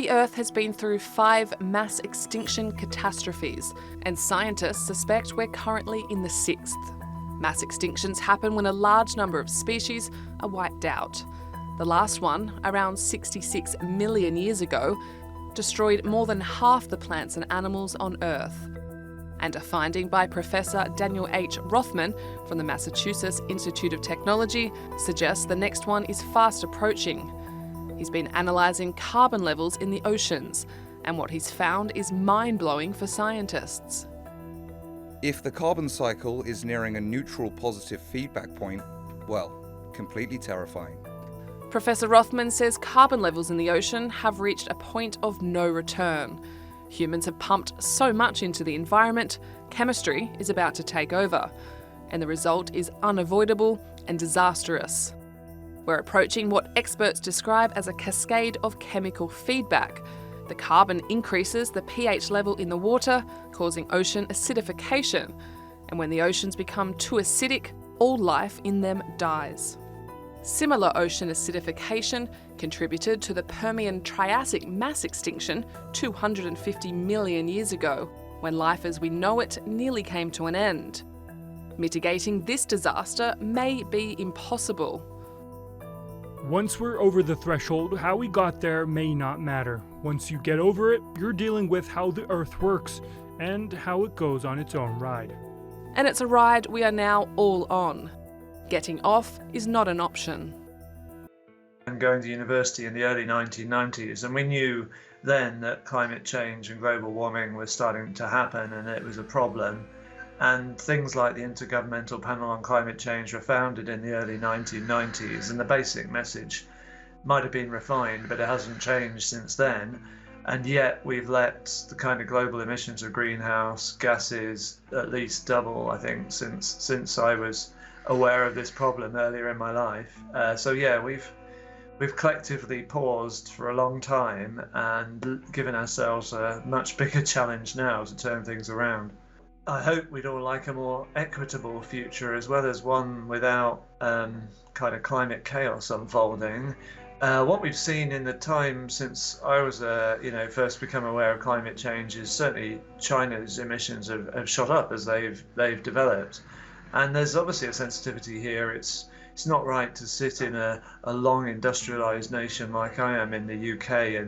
The Earth has been through 5 mass extinction catastrophes, and scientists suspect we're currently in the 6th. Mass extinctions happen when a large number of species are wiped out. The last one, around 66 million years ago, destroyed more than half the plants and animals on Earth. And a finding by Professor Daniel H. Rothman from the Massachusetts Institute of Technology suggests the next one is fast approaching. He's been analysing carbon levels in the oceans, and what he's found is mind-blowing for scientists. If the carbon cycle is nearing a neutral positive feedback point, well, completely terrifying. Professor Rothman says carbon levels in the ocean have reached a point of no return. Humans have pumped so much into the environment, chemistry is about to take over, and the result is unavoidable and disastrous. We're approaching what experts describe as a cascade of chemical feedback. The carbon increases the pH level in the water, causing ocean acidification, and when the oceans become too acidic, all life in them dies. Similar ocean acidification contributed to the Permian-Triassic mass extinction 250 million years ago, when life as we know it nearly came to an end. Mitigating this disaster may be impossible. Once we're over the threshold, how we got there may not matter. Once you get over it, you're dealing with how the Earth works and how it goes on its own ride. And it's a ride we are now all on. Getting off is not an option. I'm going to university in the early 1990s, and we knew then that climate change and global warming was starting to happen and it was a problem. And things like the Intergovernmental Panel on Climate Change were founded in the early 1990s, and the basic message might have been refined, but it hasn't changed since then. And yet we've let the kind of global emissions of greenhouse gases at least double, I think, since I was aware of this problem earlier in my life. So yeah, we've collectively paused for a long time and given ourselves a much bigger challenge now to turn things around. I hope we'd all like a more equitable future, as well as one without kind of climate chaos unfolding. What we've seen in the time since I was first become aware of climate change is certainly China's emissions have shot up as they've developed. And there's obviously a sensitivity here. It's not right to sit in a long industrialized nation like I am in the UK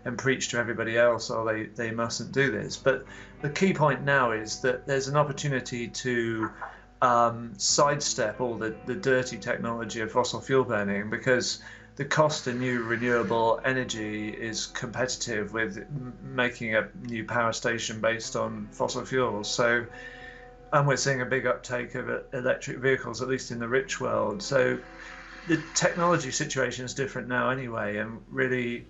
and preach to everybody else, oh, they mustn't do this. But the key point now is that there's an opportunity to sidestep all the dirty technology of fossil fuel burning, because the cost of new renewable energy is competitive with making a new power station based on fossil fuels. And we're seeing a big uptake of electric vehicles, at least in the rich world. So the technology situation is different now anyway, and really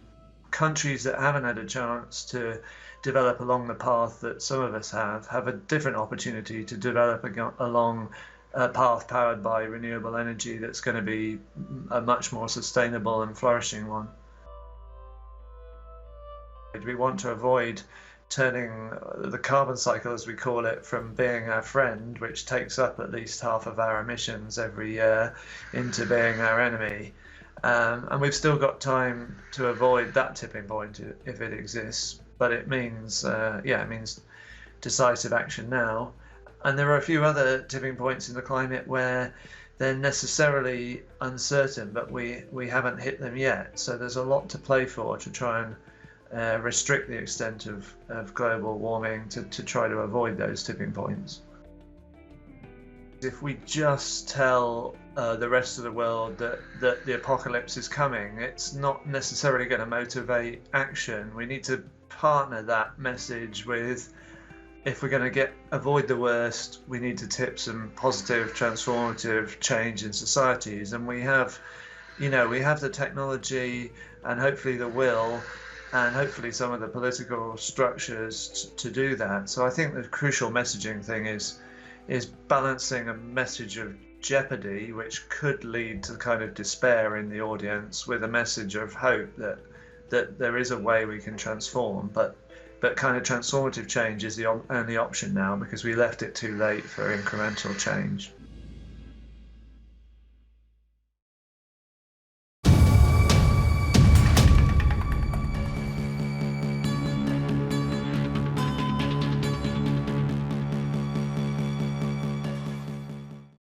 countries that haven't had a chance to develop along the path that some of us have a different opportunity to develop along a path powered by renewable energy that's going to be a much more sustainable and flourishing one. We want to avoid turning the carbon cycle, as we call it, from being our friend, which takes up at least half of our emissions every year, into being our enemy. And we've still got time to avoid that tipping point if it exists, but it means decisive action now. And there are a few other tipping points in the climate where they're necessarily uncertain, but we haven't hit them yet. So there's a lot to play for to try and restrict the extent of global warming to try to avoid those tipping points. If we just tell the rest of the world that the apocalypse is coming, it's not necessarily going to motivate action. We need to partner that message with, if we're going to avoid the worst, we need to tip some positive, transformative change in societies. And we have the technology and hopefully the will, and hopefully some of the political structures to do that. So I think the crucial messaging thing is balancing a message of jeopardy, which could lead to kind of despair in the audience, with a message of hope that there is a way we can transform. But kind of transformative change is the only option now, because we left it too late for incremental change.